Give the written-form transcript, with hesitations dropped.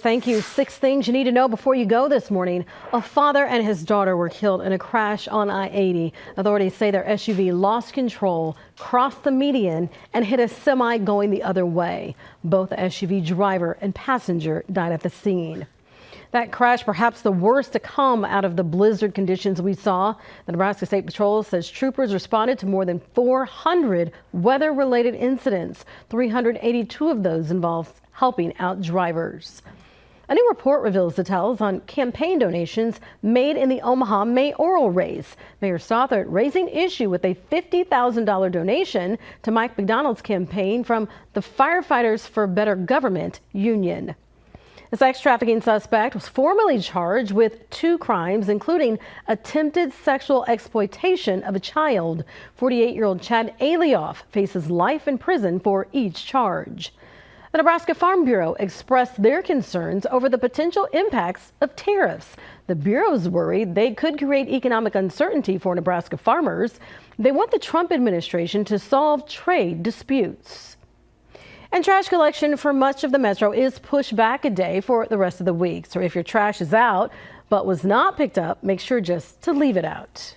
Thank you. 6 things you need to know before you go this morning. A father and his daughter were killed in a crash on I-80. Authorities say their SUV lost control, crossed the median, and hit a semi going the other way. Both the SUV driver and passenger died at the scene. That crash, perhaps the worst to come out of the blizzard conditions we saw. The Nebraska State Patrol says troopers responded to more than 400 weather-related incidents. 382 of those involved helping out drivers. A new report reveals details on campaign donations made in the Omaha mayoral race. Mayor Stothert raising issue with a $50,000 donation to Mike McDonald's campaign from the Firefighters for Better Government union. The sex trafficking suspect was formally charged with 2 crimes, including attempted sexual exploitation of a child. 48-year-old Chad Alioff faces life in prison for each charge. The Nebraska Farm Bureau expressed their concerns over the potential impacts of tariffs. The Bureau's worried they could create economic uncertainty for Nebraska farmers. They want the Trump administration to solve trade disputes. And trash collection for much of the metro is pushed back a day for the rest of the week. So if your trash is out but was not picked up, make sure just to leave it out.